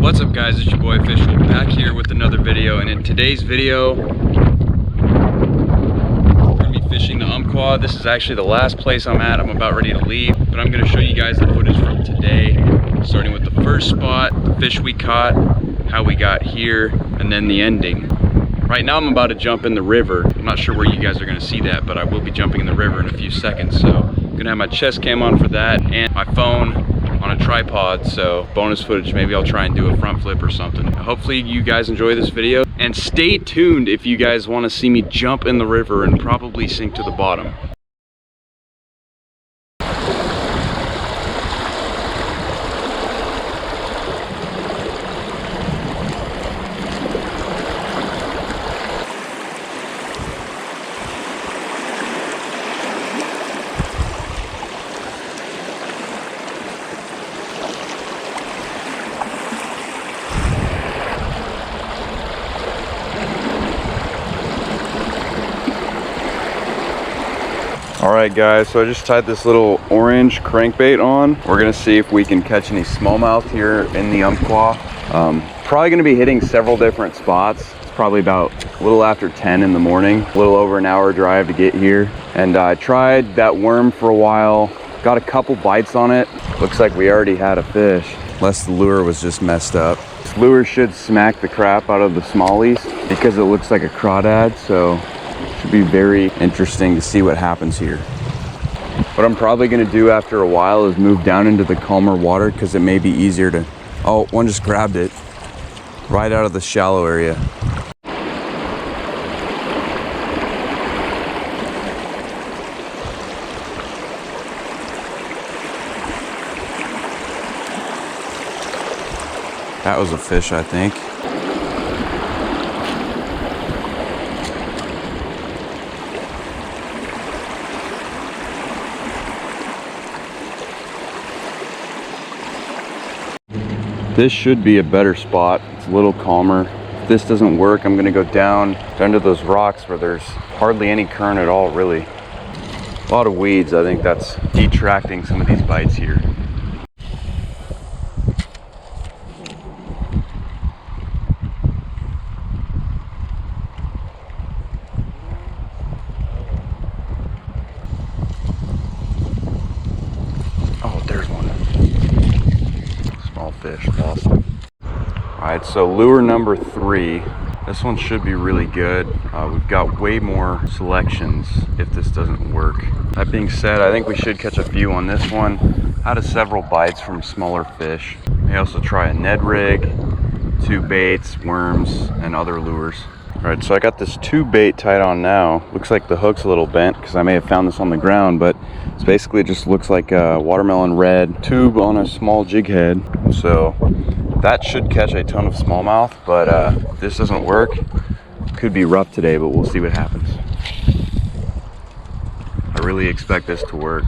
What's up guys, it's your boy O-Fishal back here with another video, and in today's video we're going to be fishing the UMPQUA. This is actually the last place I'm at. I'm about ready to leave, but I'm going to show you guys the footage from today, starting with the first spot, the fish we caught, how we got here, and then the ending. Right now I'm about to jump in the river. I'm not sure where you guys are going to see that, but I will be jumping in the river in a few seconds. So I'm going to have my chest cam on for that and my phone on a tripod, so bonus footage. Maybe I'll try and do a front flip or something. Hopefully you guys enjoy this video, and stay tuned if you guys want to see me jump in the river and probably sink to the bottom. Alright guys, so I just tied this little orange crankbait on. We're gonna see if we can catch any smallmouth here in the UMPQUA. Probably gonna be hitting several different spots. It's probably about a little after 10 in the morning, a little over an hour drive to get here. And I tried that worm for a while, got a couple bites on it. Looks like we already had a fish, unless the lure was just messed up. This lure should smack the crap out of the smallies because it looks like a crawdad, so should be very interesting to see what happens here. What I'm probably going to do after a while is move down into the calmer water, because it may be easier to... Oh, one just grabbed it right out of the shallow area. That was a fish, I think. This should be a better spot. It's a little calmer. If this doesn't work, I'm gonna go down to those rocks where there's hardly any current at all, really. A lot of weeds. I think that's detracting some of these bites here. Oh, there's one. Small fish, awesome. Alright, so lure number 3. This one should be really good. We've got way more selections if this doesn't work. That being said, I think we should catch a few on this one. Out of several bites from smaller fish. May also try a Ned rig, 2 baits, worms, and other lures. Alright, so I got this 2 bait tied on now. Looks like the hook's a little bent because I may have found this on the ground, but it's basically just looks like a watermelon red tube on a small jig head. So that should catch a ton of smallmouth, but if this doesn't work, could be rough today, but we'll see what happens. I really expect this to work.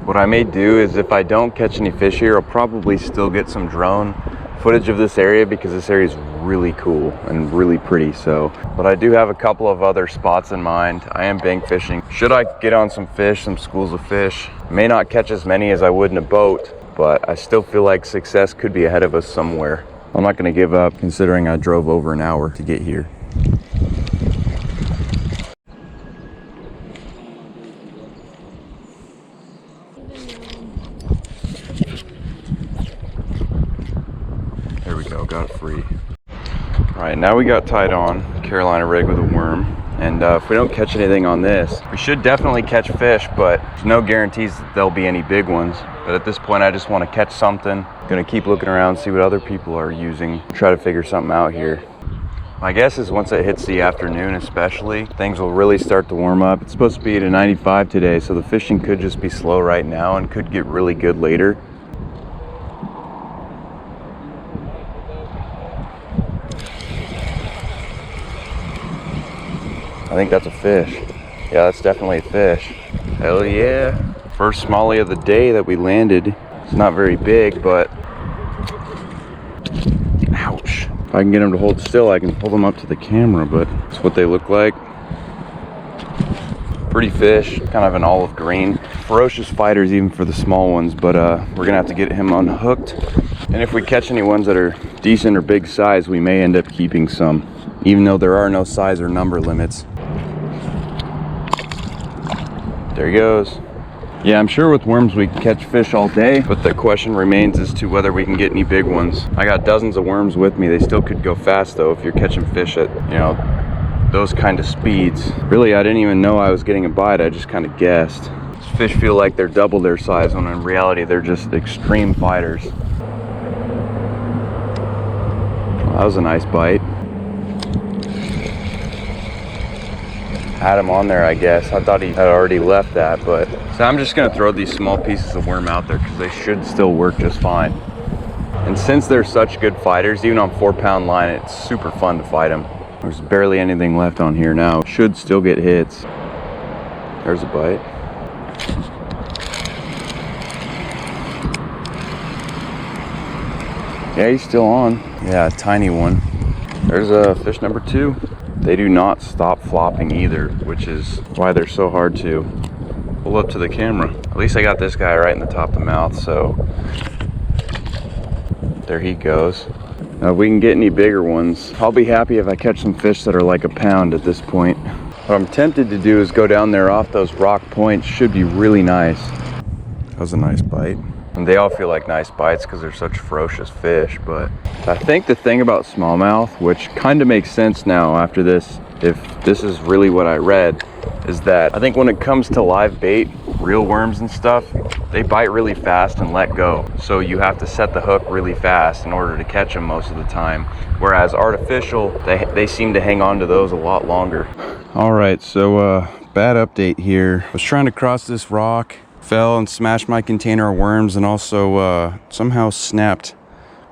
What I may do is, if I don't catch any fish here, I'll probably still get some drone footage of this area, because this area is really cool and really pretty. But I do have a couple of other spots in mind. I am bank fishing. Should I get on some fish, some schools of fish, may not catch as many as I would in a boat, but I still feel like success could be ahead of us somewhere. I'm not going to give up, considering I drove over an hour to get here. There we go, got it free. Alright, now we got tied on Carolina rig with a worm, and if we don't catch anything on this, we should definitely catch fish, but there's no guarantees that there'll be any big ones. But at this point, I just want to catch something. Gonna keep looking around, see what other people are using, try to figure something out here. My guess is once it hits the afternoon especially, things will really start to warm up. It's supposed to be at a 95 today, so the fishing could just be slow right now and could get really good later. I think that's a fish. Yeah, that's definitely a fish. Hell yeah. First smallie of the day that we landed. It's not very big, but ouch. If I can get them to hold still, I can pull them up to the camera, but that's what they look like. Pretty fish, kind of an olive green. Ferocious fighters even for the small ones, but we're gonna have to get him unhooked And if we catch any ones that are decent or big size, we may end up keeping some, even though there are no size or number limits. There he goes. Yeah, I'm sure with worms we can catch fish all day, but the question remains as to whether we can get any big ones. I got dozens of worms with me. They still could go fast though if you're catching fish at, you know, those kind of speeds. Really, I didn't even know I was getting a bite. I just kind of guessed. These fish feel like they're double their size when in reality they're just extreme fighters. Well, that was a nice bite. Had him on there, I guess. I thought he had already left that, but so I'm just gonna throw these small pieces of worm out there because they should still work just fine. And since they're such good fighters, even on 4-pound line, it's super fun to fight them. There's barely anything left on here now. Should still get hits. There's a bite. Yeah, he's still on. Yeah, a tiny one. There's a fish number 2. They do not stop flopping either, which is why they're so hard to pull up to the camera. At least I got this guy right in the top of the mouth, so there he goes. Now, if we can get any bigger ones, I'll be happy if I catch some fish that are like a pound at this point. What I'm tempted to do is go down there off those rock points. Should be really nice. That was a nice bite. And they all feel like nice bites because they're such ferocious fish, but I think the thing about smallmouth, which kind of makes sense now after this, if this is really what I read, is that I think when it comes to live bait, real worms and stuff, they bite really fast and let go. So you have to set the hook really fast in order to catch them most of the time. Whereas artificial, they seem to hang on to those a lot longer. All right, so bad update here. I was trying to cross this rock, fell and smashed my container of worms, and also somehow snapped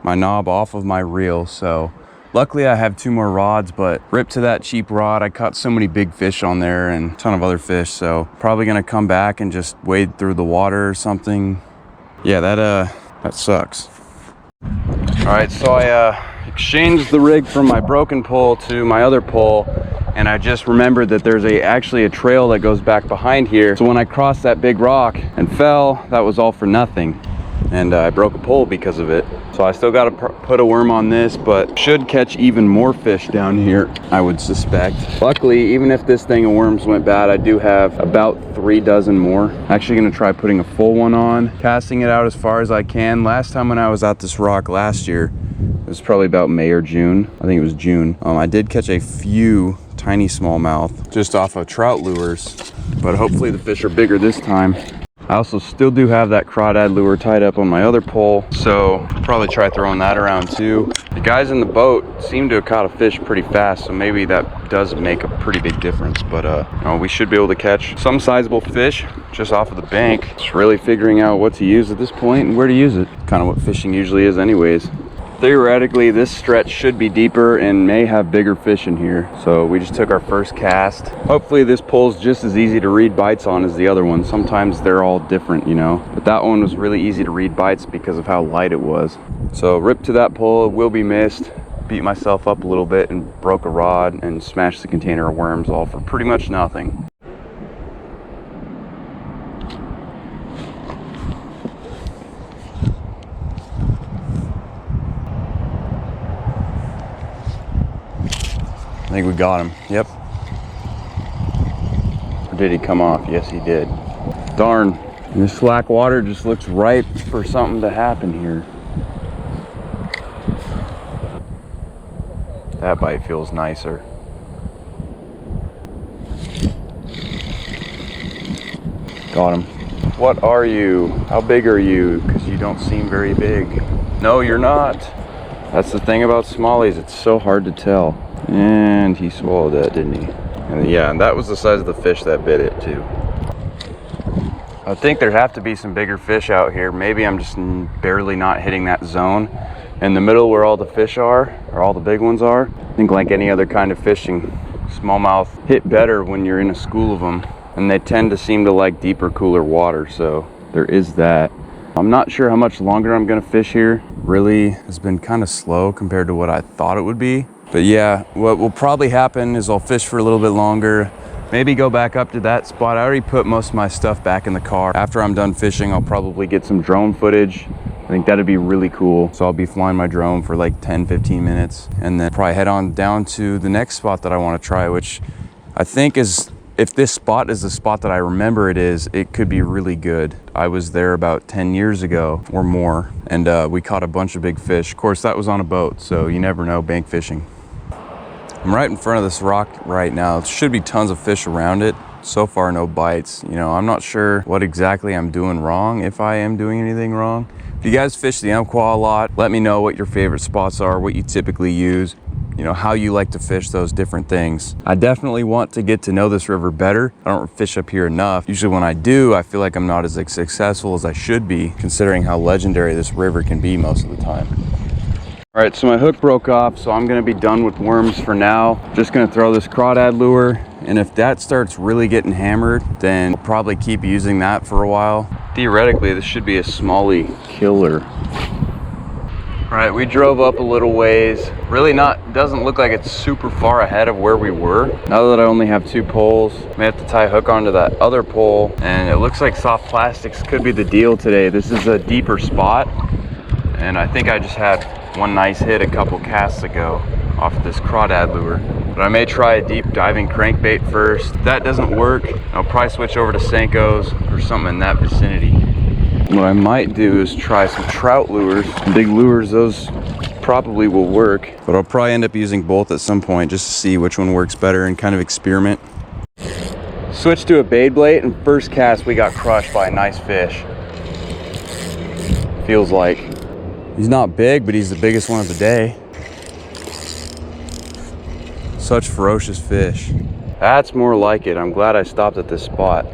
my knob off of my reel. So luckily I have 2 more rods, but rip to that cheap rod. I caught so many big fish on there and a ton of other fish, so probably gonna come back and just wade through the water or something. Yeah, that sucks. All right, so I exchanged the rig from my broken pole to my other pole, and I just remembered that there's actually a trail that goes back behind here. So when I crossed that big rock and fell, that was all for nothing. And I broke a pole because of it. So I still got to put a worm on this, but should catch even more fish down here, I would suspect. Luckily, even if this thing of worms went bad, I do have about 3 dozen more. Actually gonna try putting a full one on, casting it out as far as I can. Last time when I was at this rock last year, it was probably about May or June. I think it was June. I did catch a few tiny smallmouth just off of trout lures, but hopefully the fish are bigger this time. I also still do have that crawdad lure tied up on my other pole, so I'll probably try throwing that around too. The guys in the boat seem to have caught a fish pretty fast, so maybe that does make a pretty big difference. But you know, we should be able to catch some sizable fish just off of the bank. Just really figuring out what to use at this point and where to use it. Kind of what fishing usually is anyways. Theoretically, this stretch should be deeper and may have bigger fish in here. So we just took our first cast. Hopefully this pole's just as easy to read bites on as the other one. Sometimes they're all different, you know. But that one was really easy to read bites because of how light it was. So rip to that pole, it will be missed. Beat myself up a little bit and broke a rod and smashed the container of worms, all for pretty much nothing. I think we got him. Yep. Or did he come off? Yes, he did. Darn. And this slack water just looks ripe for something to happen here. That bite feels nicer. Got him. What are you? How big are you? Because you don't seem very big. No, you're not. That's the thing about smallies. It's so hard to tell. And he swallowed that, didn't he? And yeah, and that was the size of the fish that bit it too. I think there have to be some bigger fish out here. Maybe I'm just barely not hitting that zone in the middle where all the fish are, or all the big ones are. I think like any other kind of fishing, smallmouth hit better when you're in a school of them, and they tend to seem to like deeper, cooler water, so there is that. I'm not sure how much longer I'm gonna fish here. Really has been kind of slow compared to what I thought it would be. But yeah, what will probably happen is I'll fish for a little bit longer, maybe go back up to that spot. I already put most of my stuff back in the car. After I'm done fishing, I'll probably get some drone footage think that'd be really cool. So I'll be flying my drone for like 10-15 minutes and then probably head on down to the next spot that I want to try, which I think is, if this spot is the spot that I remember it is, it could be really good. I was there about 10 years ago or more, and we caught a bunch of big fish. Of course, that was on a boat, so you never know, bank fishing. I'm right in front of this rock right now. There should be tons of fish around it. So far, no bites. You know, I'm not sure what exactly I'm doing wrong, if I am doing anything wrong. If you guys fish the Umpqua a lot, let me know what your favorite spots are, what you typically use, you know, how you like to fish those different things. I definitely want to get to know this river better. I don't fish up here enough. Usually when I do, I feel like I'm not as successful as I should be, considering how legendary this river can be most of the time. All right, so my hook broke off, so I'm gonna be done with worms for now. Just gonna throw this crawdad lure, and if that starts really getting hammered, then I'll probably keep using that for a while. Theoretically, this should be a smallie killer. All right, we drove up a little ways. Really doesn't look like it's super far ahead of where we were. Now that I only have 2 poles, I may have to tie a hook onto that other pole, and it looks like soft plastics could be the deal today. This is a deeper spot, and I think I just had one nice hit a couple casts ago off of this crawdad lure. But I may try a deep diving crankbait first. If that doesn't work, I'll probably switch over to Senkos or something in that vicinity. What I might do is try some trout lures. Big lures, those probably will work, but I'll probably end up using both at some point just to see which one works better and kind of experiment. Switched to a bait blade, and first cast we got crushed by a nice fish. Feels like. He's not big, but he's the biggest one of the day. Such ferocious fish. That's more like it. I'm glad I stopped at this spot.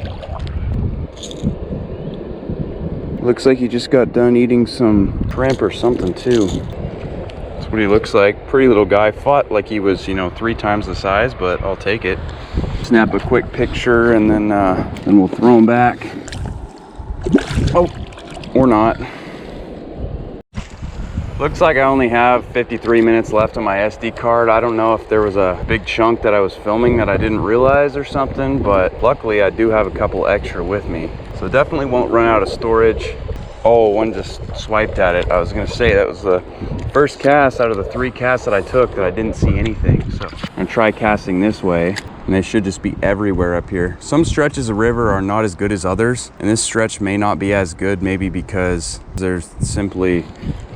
Looks like he just got done eating some shrimp or something too. That's what he looks like. Pretty little guy. Fought like he was, you know, 3 times the size, but I'll take it. Snap a quick picture and then we'll throw him back. Oh, or not. Looks like I only have 53 minutes left on my SD card. I don't know if there was a big chunk that I was filming that I didn't realize or something, but luckily I do have a couple extra with me. So definitely won't run out of storage. Oh, one just swiped at it. I was gonna say that was the first cast out of the 3 casts that I took that I didn't see anything. So I'm gonna try casting this way, and they should just be everywhere up here. Some stretches of river are not as good as others, and this stretch may not be as good, maybe because there's simply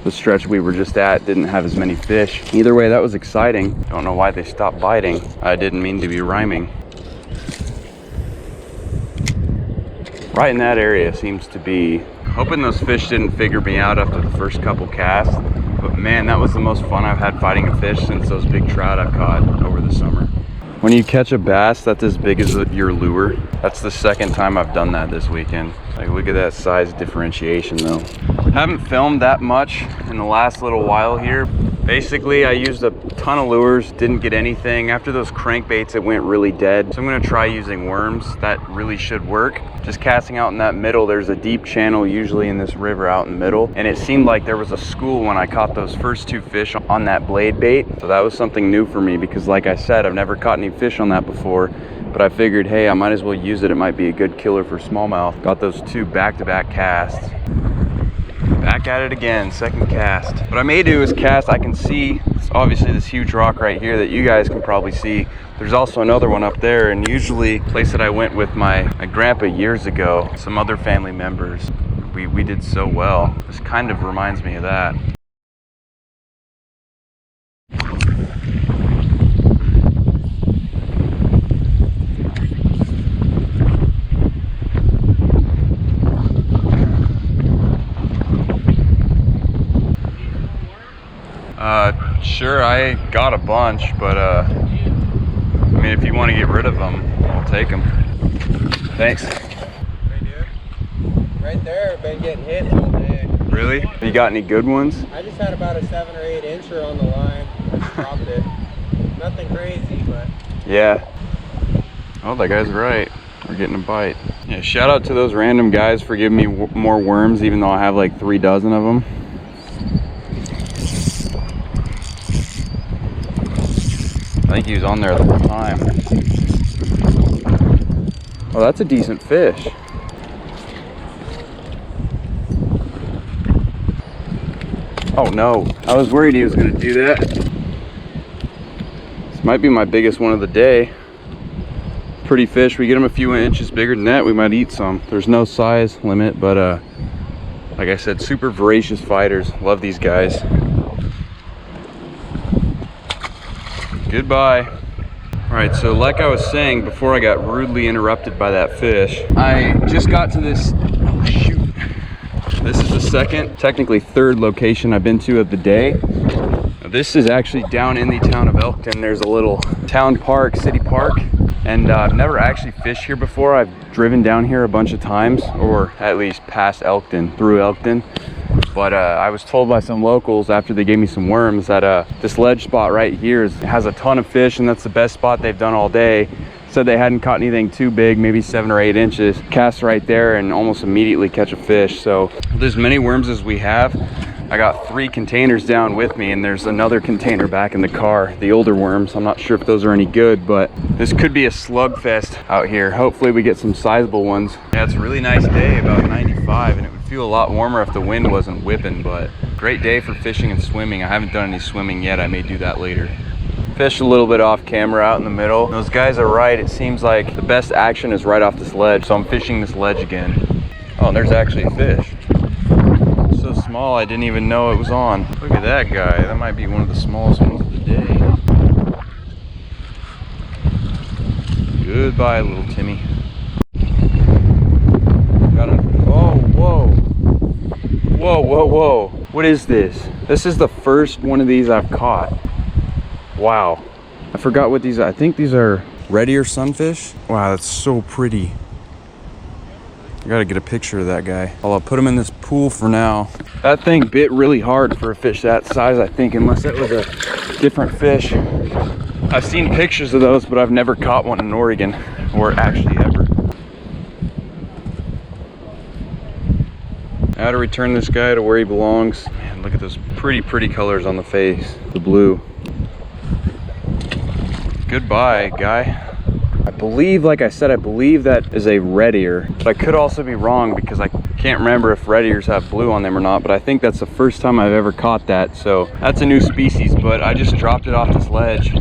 the stretch we were just at didn't have as many fish. Either way, that was exciting. Don't know why they stopped biting. I didn't mean to be rhyming. Right in that area seems to be. Hoping those fish didn't figure me out after the first couple casts. But man, that was the most fun I've had fighting a fish since those big trout I've caught over the summer. When you catch a bass that's as big as your lure, that's the second time I've done that this weekend. Like, look at that size differentiation though. Haven't filmed that much in the last little while here. Basically, I used a ton of lures, didn't get anything. After those crankbaits, it went really dead. So I'm gonna try using worms. That really should work. Just casting out in that middle, there's a deep channel usually in this river out in the middle. And it seemed like there was a school when I caught those first 2 fish on that blade bait. So that was something new for me because like I said, I've never caught any fish on that before. But I figured, hey, I might as well use it. It might be a good killer for smallmouth. Got those 2 back-to-back casts. Back at it again, second cast. What I may do is cast, I can see, obviously this huge rock right here that you guys can probably see. There's also another one up there, and usually the place that I went with my grandpa years ago, some other family members, we did so well. This kind of reminds me of that. Sure, I got a bunch, but I mean, if you want to get rid of them, I'll take them. Thanks. Hey, dude. Right there, been getting hit all day. Really? You got any good ones? I just had about a 7 or 8 incher on the line. I just dropped it. Nothing crazy, but. Yeah. Oh, that guy's right. We're getting a bite. Yeah, shout out to those random guys for giving me more worms, even though I have like 3 dozen of them. I think he was on there the whole time. Oh, that's a decent fish. Oh no, I was worried he was gonna do that. This might be my biggest one of the day. Pretty fish. We get them a few inches bigger than that, we might eat some. There's no size limit, but like I said, super voracious fighters. Love these guys. Goodbye. All right, so like I was saying before I got rudely interrupted by that fish, I just got to this, oh shoot. This is the second, technically third location I've been to of the day. This is actually down in the town of Elkton. There's a little town park, city park, and I've never actually fished here before. I've driven down here a bunch of times, or at least past Elkton, through Elkton. But I was told by some locals after they gave me some worms that this ledge spot right here has a ton of fish, and that's the best spot they've done all day. Said they hadn't caught anything too big, maybe 7 or 8 inches. Cast right there and almost immediately catch a fish. So with as many worms as we have, I got 3 containers down with me, and there's another container back in the car, the older worms. I'm not sure if those are any good, but this could be a slugfest out here. Hopefully we get some sizable ones. Yeah, it's a really nice day, about 95, and it would feel a lot warmer if the wind wasn't whipping, but great day for fishing and swimming. I haven't done any swimming yet. I may do that later. Fish a little bit off camera out in the middle. Those guys are right. It seems like the best action is right off this ledge, so I'm fishing this ledge again. Oh, and there's actually a fish. So small I didn't even know it was on. Look at that guy. That might be one of the smallest ones of the day. Goodbye, little Timmy. Got him. Oh, whoa. Whoa, whoa, whoa. What is this? This is the first one of these I've caught. Wow. I forgot what these are. I think these are red ear sunfish. Wow, that's so pretty. I gotta get a picture of that guy. I'll put him in this pool for now. That thing bit really hard for a fish that size, I think, unless it was a different fish. I've seen pictures of those, but I've never caught one in Oregon, or actually ever. Now to return this guy to where he belongs. Man, look at those pretty colors on the face. The blue. Goodbye, guy. I believe, like I said, I believe that is a red ear, but I could also be wrong because I can't remember if red ears have blue on them or not, but I think that's the first time I've ever caught that. So that's a new species, but I just dropped it off this ledge.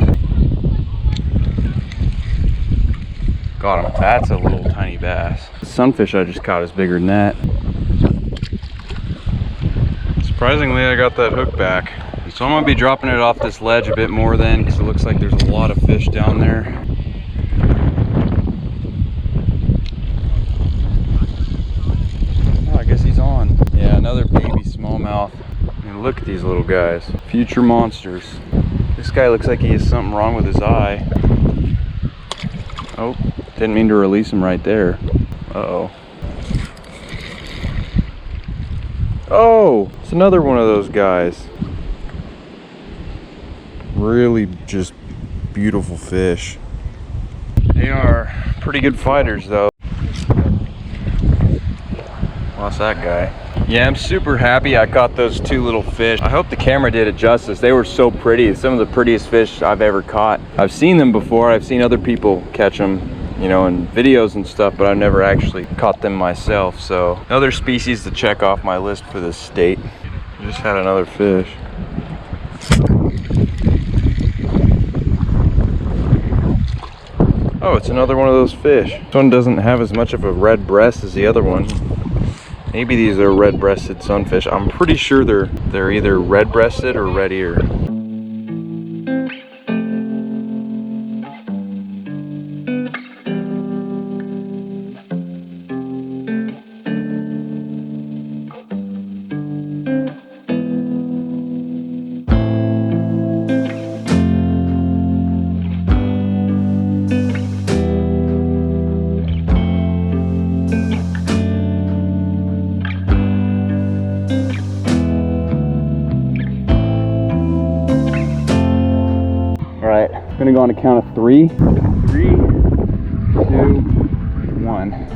Got him. That's a little tiny bass. The sunfish I just caught is bigger than that. Surprisingly, I got that hook back. So I'm gonna be dropping it off this ledge a bit more then, because it looks like there's a lot of fish down there. Oh, I guess he's on. Yeah, another baby smallmouth. I mean, look at these little guys. Future monsters. This guy looks like he has something wrong with his eye. Oh, didn't mean to release him right there. Uh-oh. Oh, it's another one of those guys. Really just beautiful fish. They are pretty good fighters though. Lost that guy. Yeah, I'm super happy I caught those 2 little fish. I hope the camera did it justice. They were so pretty. Some of the prettiest fish I've ever caught. I've seen them before. I've seen other people catch them, you know, in videos and stuff, but I've never actually caught them myself. So another species to check off my list for this state. I just had another fish. Oh, it's another one of those fish. This one doesn't have as much of a red breast as the other one. Maybe these are red-breasted sunfish. I'm pretty sure they're either red-breasted or red ear. I'm gonna go on a count of 3. 3, 2, 1.